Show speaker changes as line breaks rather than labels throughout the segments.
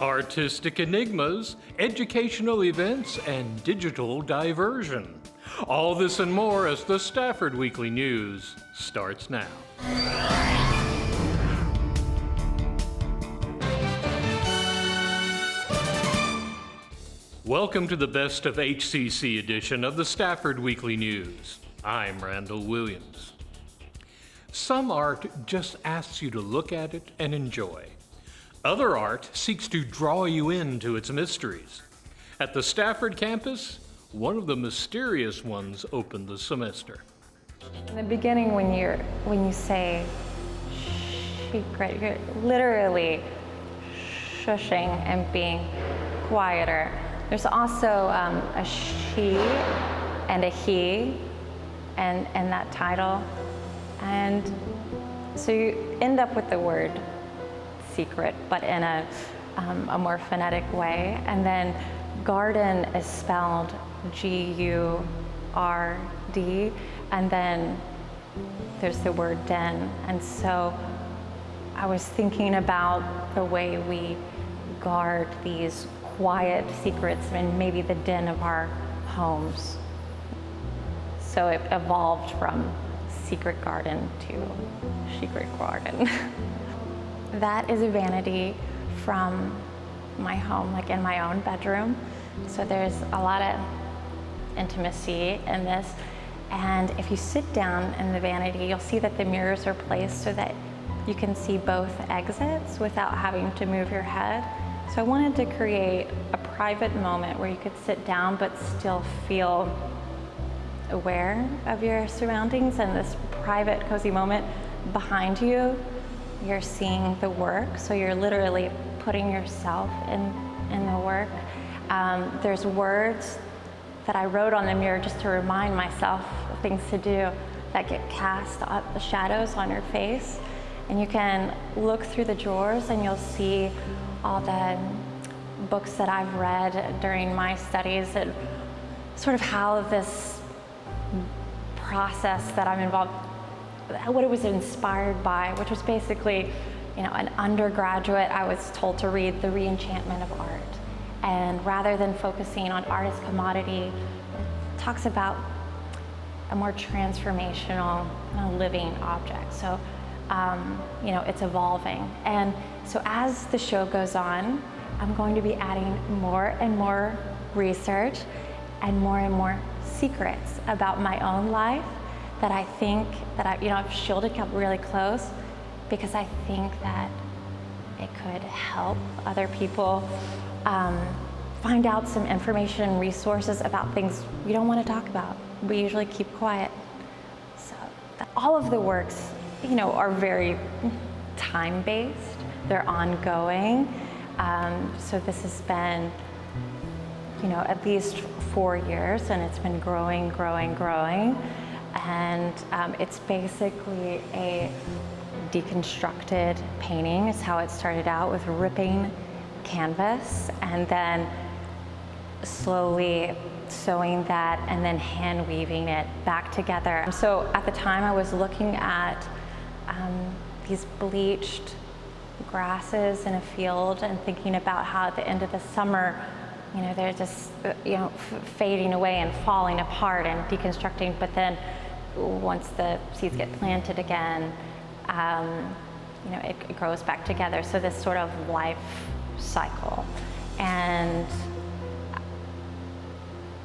artistic enigmas, educational events, and digital diversion. All this and more as the Stafford Weekly News starts now. Welcome to the Best of HCC edition of the Stafford Weekly News. I'm Randall Williams. Some art just asks you to look at it and enjoy. Other art seeks to draw you into its mysteries. At the Stafford campus, one of the mysterious ones opened the semester.
In the beginning, when you say secret, you're literally shushing and being quieter. There's also a she and a he and that title. And so you end up with the word secret, but in a more phonetic way. And then garden is spelled G-U-R-D. And then there's the word den. And so I was thinking about the way we guard these quiet secrets and maybe the den of our homes. So it evolved from secret garden to secret garden. That is a vanity from my home, like in my own bedroom. So there's a lot of intimacy in this. And if you sit down in the vanity, you'll see that the mirrors are placed so that you can see both exits without having to move your head. So I wanted to create a private moment where you could sit down but still feel aware of your surroundings. And this private, cozy moment behind you, you're seeing the work. So you're literally putting yourself in the work. There's words that I wrote on the mirror just to remind myself of things to do that get cast up the shadows on your face. And you can look through the drawers and you'll see all the books that I've read during my studies and sort of how this process that I'm involved, what it was inspired by, which was basically, an undergraduate, I was told to read The Reenchantment of Art. And rather than focusing on art as commodity, it talks about a more transformational, living object. So, it's evolving. And so as the show goes on, I'm going to be adding more and more research and more secrets about my own life that I think that I've shielded, kept really close, because I think that it could help other people find out some information and resources about things we don't want to talk about. We usually keep quiet. So all of the works, are very time-based. They're ongoing. So this has been, at least 4 years, and it's been growing. And it's basically a deconstructed painting is how it started out, with ripping canvas and then slowly sewing that and then hand weaving it back together. So at the time I was looking at these bleached grasses in a field and thinking about how at the end of the summer, they're just, fading away and falling apart and deconstructing. But then once the seeds get planted again, it grows back together. So this sort of life cycle. And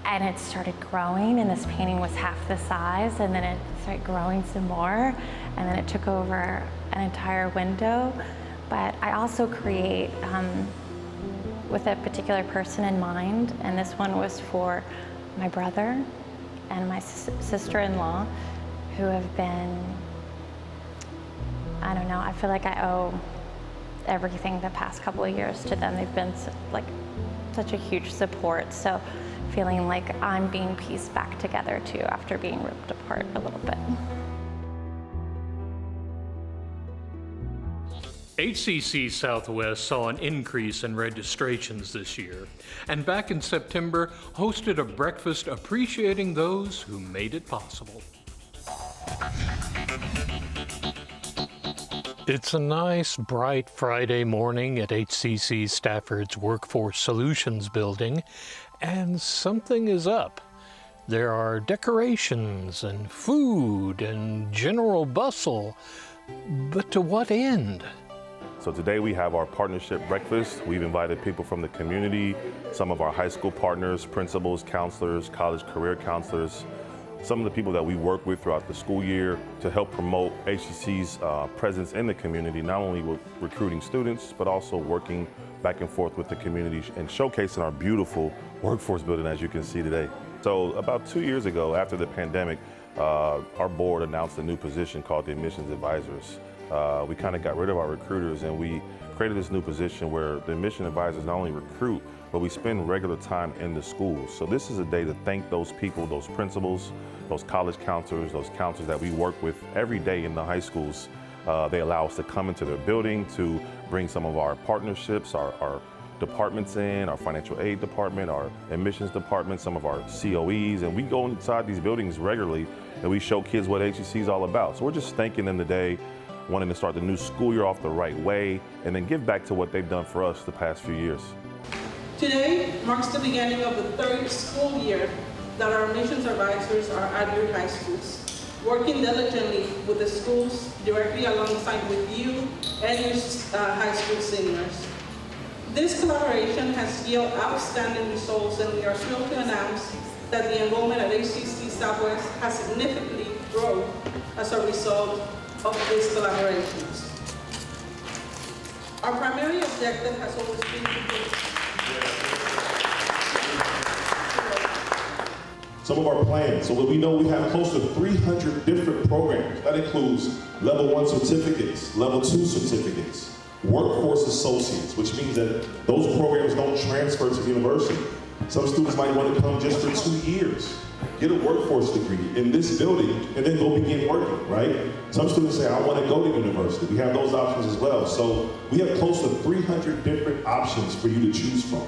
it started growing, and this painting was half the size, and then it started growing some more, and then it took over an entire window. But I also create with a particular person in mind, and this one was for my brother and my sister-in-law, who have been, I feel like I owe everything the past couple of years to them. They've been such a huge support. So feeling like I'm being pieced back together too after being ripped apart a little bit.
HCC Southwest saw an increase in registrations this year, and back in September hosted a breakfast appreciating those who made it possible. It's a nice, bright Friday morning at HCC Stafford's Workforce Solutions building, and something is up. There are decorations and food and general bustle, but to what end?
So today we have our partnership breakfast. We've invited people from the community, some of our high school partners, principals, counselors, college career counselors, some of the people that we work with throughout the school year to help promote HCC's presence in the community, not only with recruiting students, but also working back and forth with the community and showcasing our beautiful workforce building, as you can see today. So about 2 years ago, after the pandemic, our board announced a new position called the Admissions Advisors. We kind of got rid of our recruiters and we created this new position where the admission advisors not only recruit, but we spend regular time in the schools. So this is a day to thank those people, those principals, those college counselors, those counselors that we work with every day in the high schools. They allow us to come into their building to bring some of our partnerships, our departments in, our financial aid department, our admissions department, some of our COEs, and we go inside these buildings regularly and we show kids what HCC is all about. So we're just thanking them today, wanting to start the new school year off the right way, and then give back to what they've done for us the past few years.
Today marks the beginning of the third school year that our admissions advisors are at your high schools, working diligently with the schools directly alongside with you and your high school seniors. This collaboration has yielded outstanding results, and we are thrilled to announce that the enrollment at HCC Southwest has significantly grown as a result of these collaborations. Our primary objective has always been to
some of our plans. So we know we have close to 300 different programs. That includes level 1 certificates, level 2 certificates, workforce associates, which means that those programs don't transfer to university. Some students might want to come just for 2 years, get a workforce degree in this building, and then go begin working, right? Some students say, I want to go to university. We have those options as well. So we have close to 300 different options for you to choose from.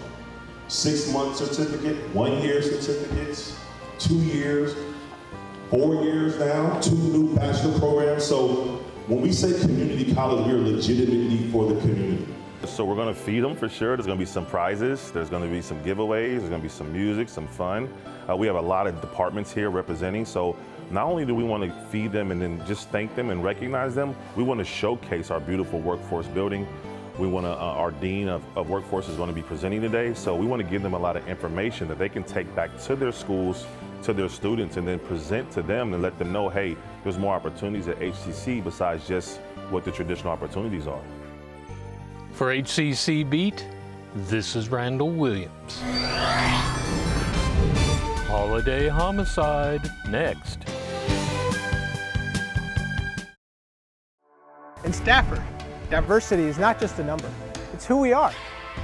6-month certificate, 1-year certificates, 2 years, 4 years now, 2 new bachelor programs. So when we say community college, we are legitimately for the community.
So we're going to feed them for sure. There's going to be some prizes. There's going to be some giveaways. There's going to be some music, some fun. We have a lot of departments here representing. So not only do we want to feed them and then just thank them and recognize them, we want to showcase our beautiful workforce building. We want to, our Dean of Workforce is going to be presenting today. So we want to give them a lot of information that they can take back to their schools, to their students, and then present to them and let them know, hey, there's more opportunities at HCC besides just what the traditional opportunities are.
For HCC Beat, this is Randall Williams. Holiday Homicide next.
In Stafford, diversity is not just a number, it's who we are.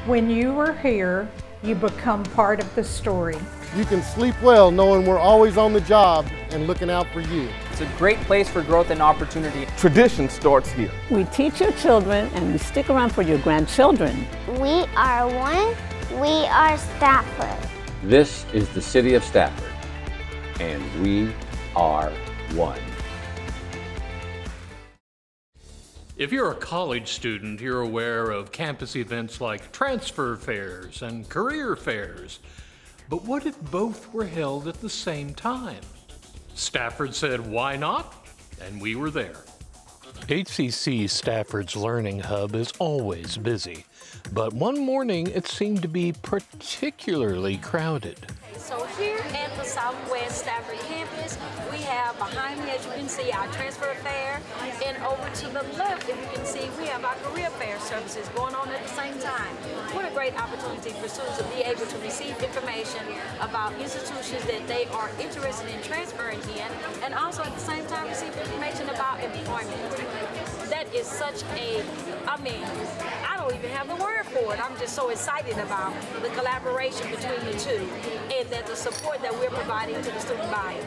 When you are here, you become part of the story.
You can sleep well knowing we're always on the job and looking out for you.
It's a great place for growth and opportunity.
Tradition starts here.
We teach your children and we stick around for your grandchildren.
We are one. We are Stafford.
This is the city of Stafford, and we are one.
If you're a college student, you're aware of campus events like transfer fairs and career fairs. But what if both were held at the same time? Stafford said, why not? And we were there. HCC Stafford's Learning Hub is always busy, but one morning it seemed to be particularly crowded.
So here at the Southwest Stafford campus, we have behind me, as you can see, our transfer fair, and over to the left, if you can see, we have our career fair services going on at the same time. What a great opportunity for students to be able to receive information about institutions that they are interested in transferring in, and also at the same time receive information about employment. That is such a, I don't even have the word for it. I'm just so excited about the collaboration between the two and that the support that we're providing to the student body.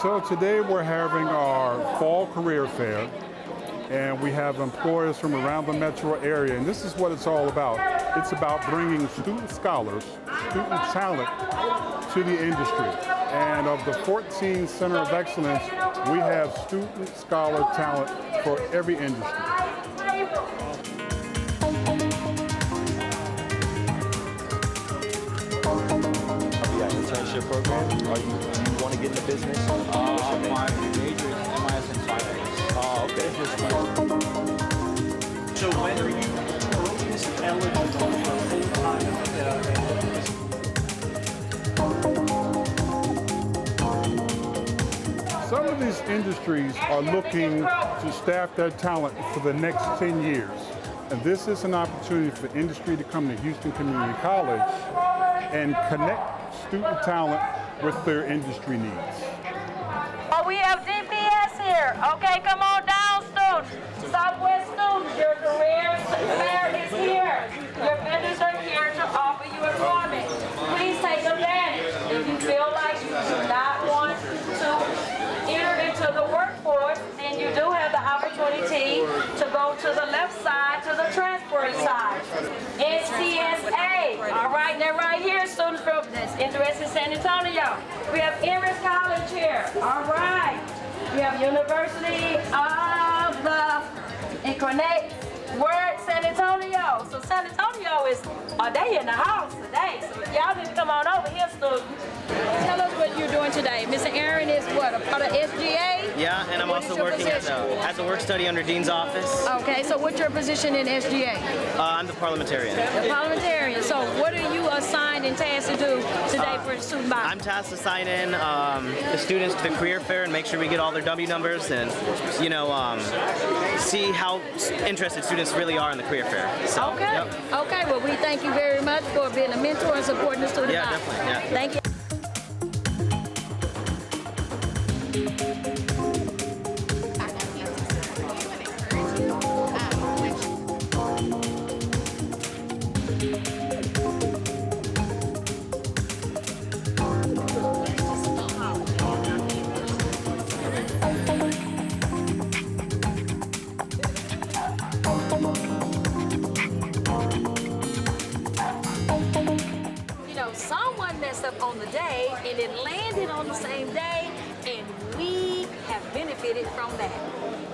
So today we're having our fall career fair, and we have employers from around the metro area, and this is what it's all about. It's about bringing student scholars, student talent to the industry. And of the 14 Center of Excellence, we have student scholar talent for every industry.
Internship program? Do you want to get in the business? My major is MIS in finance. Oh, okay. So when are you eligible for full-time?
Some of these industries are looking to staff their talent for the next 10 years. And this is an opportunity for industry to come to Houston Community College and connect student talent with their industry needs.
Oh, we have GPS here. Okay, come on down, students. Southwest students, your career fair is here. Your vendors are here to offer you employment. Please take advantage. If you feel like you do not want to enter into the workforce, then you do have the opportunity to go to the left side, to the transfer side. NCSA. All right, they're right here, students from this interested in San Antonio. We have Emerson College here. All right. We have University of the Incarnate Word San Antonio. So San Antonio is, they in the house today. So y'all need to come on over here, students. Tell us what you're doing today. Mr. Aaron is what, a part of SGA?
Yeah, and I'm also working as a work study under Dean's office.
Okay, so what's your position in SGA?
I'm the parliamentarian.
The parliamentarian. So what are you assigned and tasked to do today for the student body?
I'm tasked to sign in the students to the career fair and make sure we get all their W numbers and, you know, see how interested students really are in the career fair. So,
okay. Yep. Okay, well, we thank you very much for being a mentor and supporting the student body.
Yeah, definitely. Yeah.
Thank you. Someone messed up on the day and it landed on the same day, and we have benefited from that.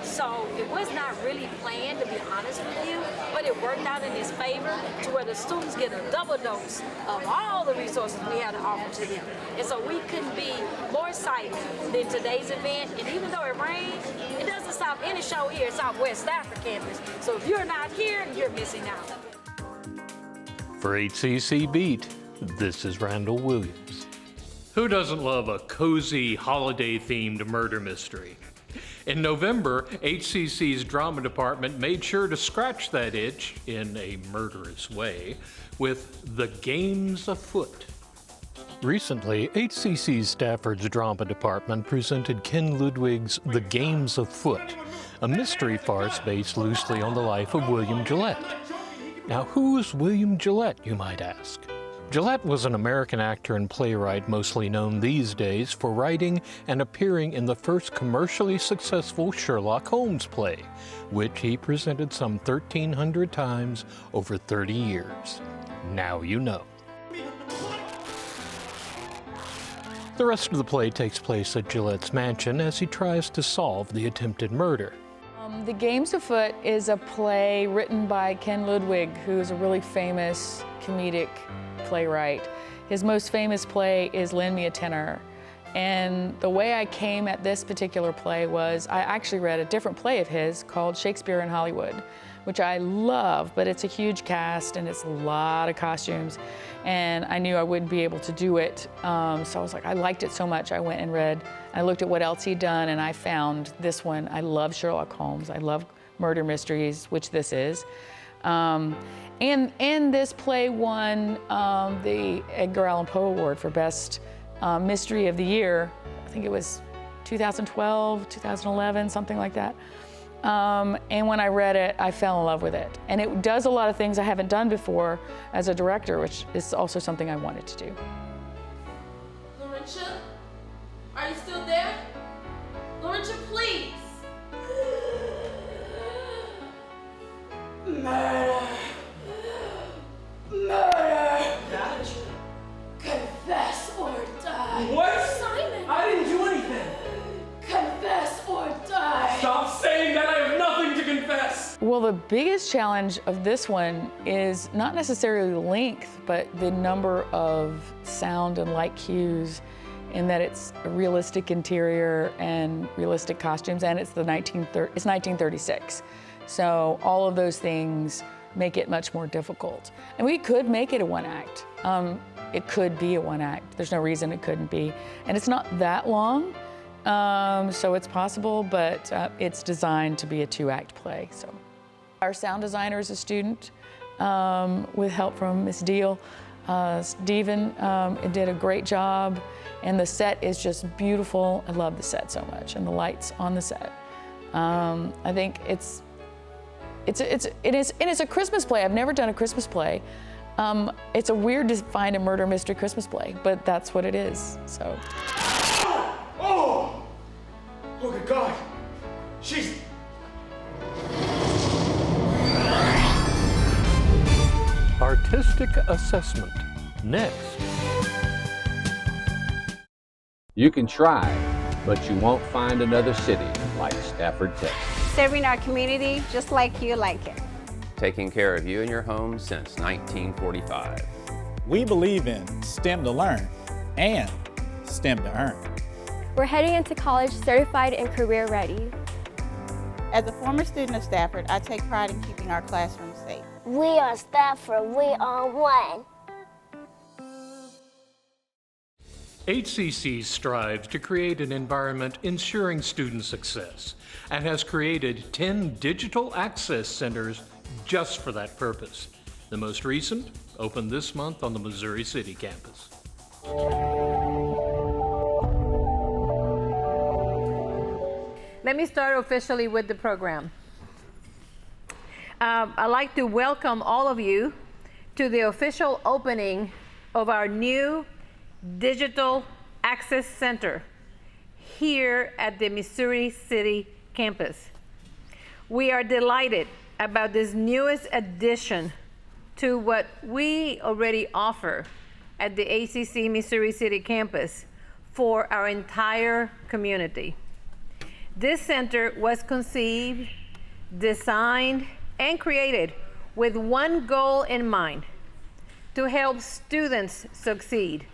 So it was not really planned, to be honest with you, but it worked out in his favor to where the students get a double dose of all the resources we had to offer to them. And so we couldn't be more excited than today's event. And even though it rained, it doesn't stop any show here at Southwest Stafford campus. So if you're not here, you're missing out.
For HCC Beat, this is Randall Williams. Who doesn't love a cozy, holiday-themed murder mystery? In November, HCC's drama department made sure to scratch that itch in a murderous way with The Games Afoot. Recently, HCC's Stafford's drama department presented Ken Ludwig's The Games Afoot, a mystery farce based loosely on the life of William Gillette. Now, who is William Gillette, you might ask? Gillette was an American actor and playwright mostly known these days for writing and appearing in the first commercially successful Sherlock Holmes play, which he presented some 1,300 times over 30 years. Now you know. The rest of the play takes place at Gillette's mansion as he tries to solve the attempted murder.
The Games Afoot is a play written by Ken Ludwig, who is a really famous comedic playwright. His most famous play is Lend Me a Tenor. And the way I came at this particular play was I actually read a different play of his called Shakespeare in Hollywood, which I love, but it's a huge cast and it's a lot of costumes. And I knew I wouldn't be able to do it. So I was like, I liked it so much, I went and read. I looked at what else he'd done and I found this one. I love Sherlock Holmes. I love murder mysteries, which this is. And this play won the Edgar Allan Poe Award for Best Mystery of the Year. I think it was 2012, 2011, something like that. And when I read it, I fell in love with it. And it does a lot of things I haven't done before as a director, which is also something I wanted to do.
Laurentia, are you still there? would you please? Murder. Murder. Confess or die.
What?
Simon.
I didn't do anything.
Confess or die.
Stop saying that. I have nothing to confess.
Well, the biggest challenge of this one is not necessarily the length, but the number of sound and light cues, in that it's a realistic interior and realistic costumes, and it's 1936. So all of those things make it much more difficult. And we could make it a one act. It could be a one act. There's no reason it couldn't be. And it's not that long, so it's possible, but it's designed to be a two-act play. So our sound designer is a student with help from Miss Deal. Stephen did a great job, and the set is just beautiful. I love the set so much, and the lights on the set. I think it is a Christmas play. I've never done a Christmas play. It's a weird to find a murder mystery Christmas play, but that's what it is. So.
Oh! Oh, good God! She's.
Artistic assessment. Next.
You can try, but you won't find another city like Stafford, Texas.
Serving our community just like you like it.
Taking care of you and your home since 1945.
We believe in STEM to learn and STEM to earn.
We're heading into college certified and career ready.
As a former student of Stafford, I take pride in keeping our classrooms safe.
We are Stafford, we are one.
HCC strives to create an environment ensuring student success and has created 10 digital access centers just for that purpose. The most recent opened this month on the Missouri City campus.
Let me start officially with the program. I'd like to welcome all of you to the official opening of our new Digital Access Center here at the Missouri City campus. We are delighted about this newest addition to what we already offer at the ACC Missouri City campus for our entire community. This center was conceived, designed, and created with one goal in mind: to help students succeed.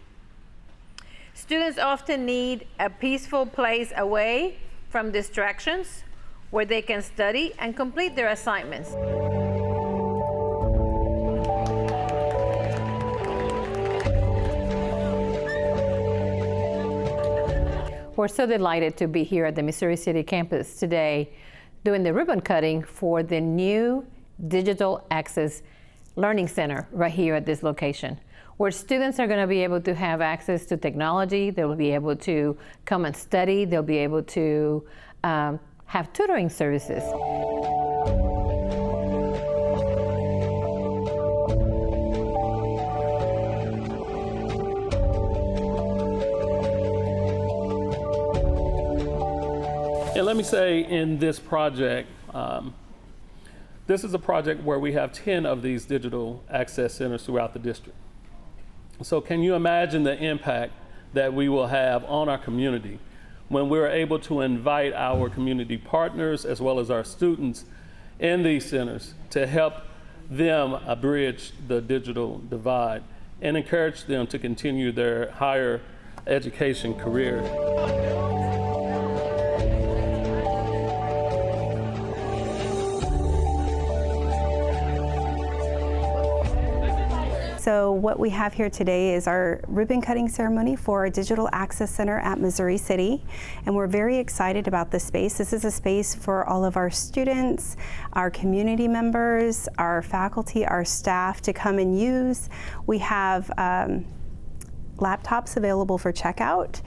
Students often need a peaceful place away from distractions where they can study and complete their assignments. We're so delighted to be here at the Missouri City campus today doing the ribbon cutting for the new Digital Access Learning Center right here at this location, where students are going to be able to have access to technology. They'll be able to come and study. They'll be able to have tutoring services.
And let me say, in this project, this is a project where we have 10 of these digital access centers throughout the district. So can you imagine the impact that we will have on our community when we're able to invite our community partners as well as our students in these centers to help them bridge the digital divide and encourage them to continue their higher education career.
So what we have here today is our ribbon cutting ceremony for our Digital Access Center at Missouri City, and we're very excited about this space. This is a space for all of our students, our community members, our faculty, our staff to come and use. We have laptops available for checkout.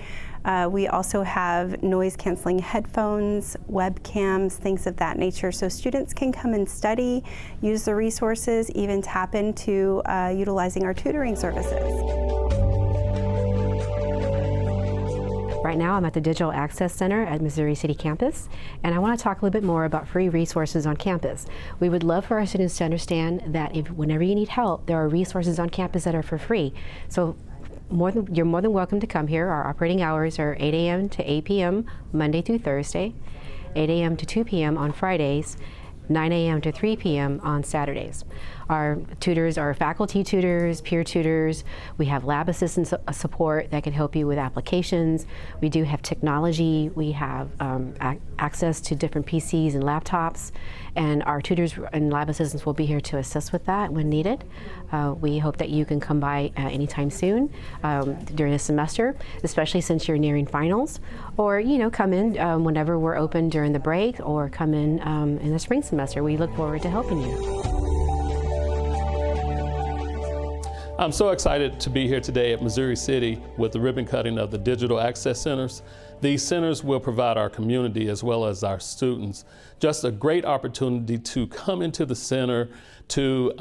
We also have noise-canceling headphones, webcams, things of that nature, so students can come and study, use the resources, even tap into utilizing our tutoring services.
Right now I'm at the Digital Access Center at Missouri City campus, and I want to talk a little bit more about free resources on campus. We would love for our students to understand that whenever you need help, there are resources on campus that are for free. So you're more than welcome to come here. Our operating hours are 8 a.m. to 8 p.m. Monday through Thursday, 8 a.m. to 2 p.m. on Fridays, 9 a.m. to 3 p.m. on Saturdays. Our tutors are faculty tutors, peer tutors. We have lab assistant support that can help you with applications. We do have technology. We have access to different PCs and laptops, and our tutors and lab assistants will be here to assist with that when needed. We hope that you can come by anytime soon during the semester, especially since you're nearing finals, or come in whenever we're open during the break, or come in the spring semester. We look forward to helping you.
I'm so excited to be here today at Missouri City with the ribbon cutting of the Digital Access Centers. These centers will provide our community as well as our students just a great opportunity to come into the center, to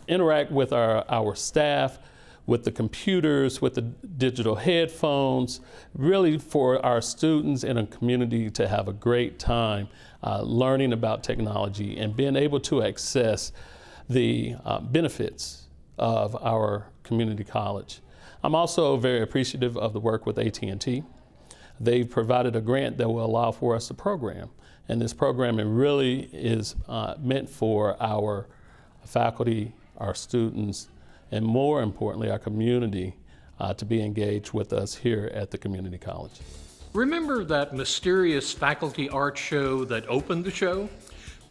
interact with our staff, with the computers, with the digital headphones, really for our students in a community to have a great time learning about technology and being able to access the benefits of our community college. I'm also very appreciative of the work with AT&T. They've provided a grant that will allow for us to program, and this programming really is meant for our faculty, our students, and more importantly, our community to be engaged with us here at the community college.
Remember that mysterious faculty art show that opened the show?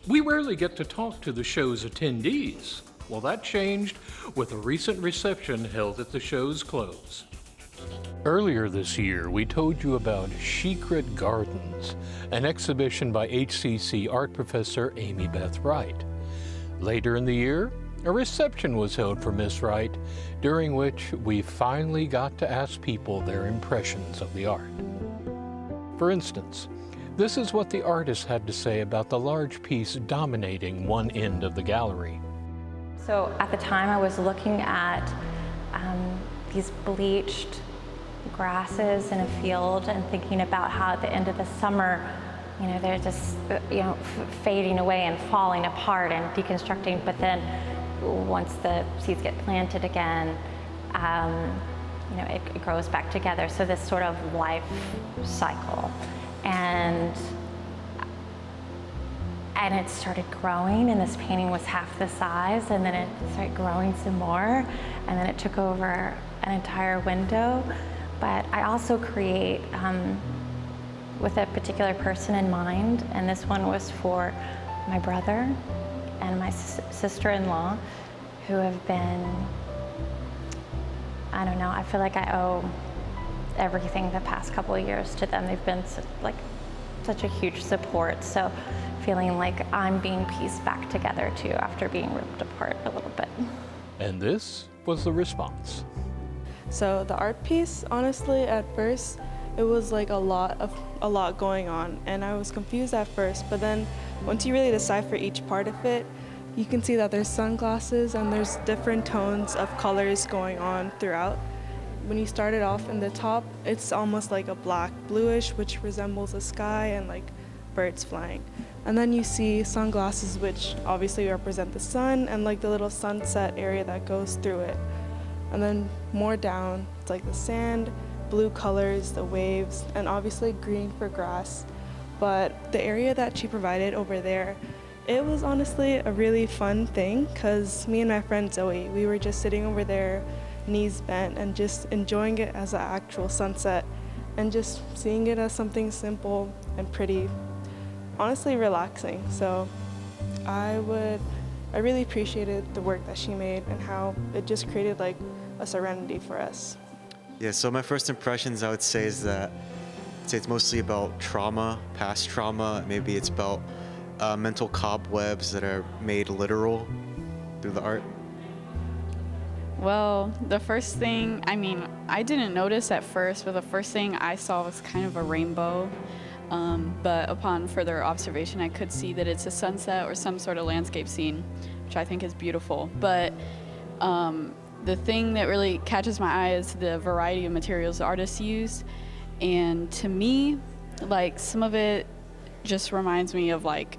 We rarely get to talk to the show's attendees. Well, that changed with a recent reception held at the show's close. Earlier this year, we told you about Secret Gardens, an exhibition by HCC art professor Amy Beth Wright. Later in the year, a reception was held for Miss Wright, during which we finally got to ask people their impressions of the art. For instance, this is what the artist had to say about the large piece dominating one end of the gallery.
So at the time I was looking at these bleached grasses in a field and thinking about how at the end of the summer, they're just fading away and falling apart and deconstructing, but then once the seeds get planted again, it grows back together. So this sort of life cycle. And it started growing, and this painting was half the size, and then it started growing some more, and then it took over an entire window. But I also create with a particular person in mind, and this one was for my brother and my sister-in-law, who have been, I don't know, I feel like I owe everything the past couple of years to them. They've been such a huge support. So feeling like I'm being pieced back together too after being ripped apart a little bit.
And this was the response.
So the art piece, honestly, at first, it was like a lot going on, and I was confused at first, but then once you really decipher each part of it, you can see that there's sunglasses and there's different tones of colors going on throughout. When you start it off in the top, it's almost like a black bluish, which resembles the sky and like birds flying. And then you see sunglasses, which obviously represent the sun and like the little sunset area that goes through it. And then more down, it's like the sand, blue colors, the waves, and obviously green for grass. But the area that she provided over there, it was honestly a really fun thing, because me and my friend Zoe, we were just sitting over there, knees bent, and just enjoying it as an actual sunset, and just seeing it as something simple and pretty, honestly relaxing. So I really appreciated the work that she made and how it just created like a serenity for us.
Yeah, so my first impressions, I would say, is that it's mostly about trauma, past trauma. Maybe it's about mental cobwebs that are made literal through the art.
Well, the first thing, I didn't notice at first, but the first thing I saw was kind of a rainbow. But upon further observation, I could see that it's a sunset or some sort of landscape scene, which I think is beautiful. But the thing that really catches my eye is the variety of materials the artists used. And to me, like, some of it just reminds me of like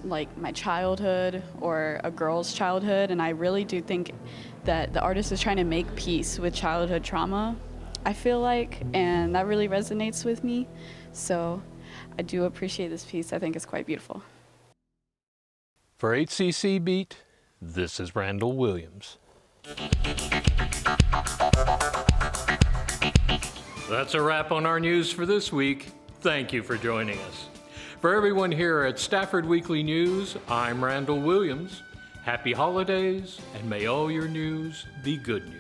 my childhood or a girl's childhood, and I really do think that the artist is trying to make peace with childhood trauma, I feel like, and that really resonates with me. So I do appreciate this piece. I think it's quite beautiful.
For HCC Beat, this is Randall Williams. That's a wrap on our news for this week. Thank you for joining us. For everyone here at Stafford Weekly News, I'm Randall Williams. Happy holidays, and may all your news be good news.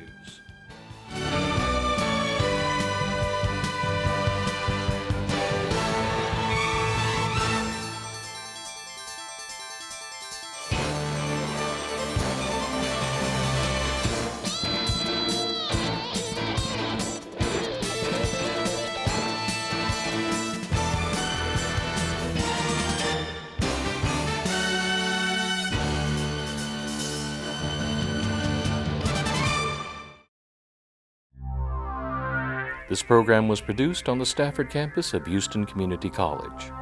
This program was produced on the Stafford campus of Houston Community College.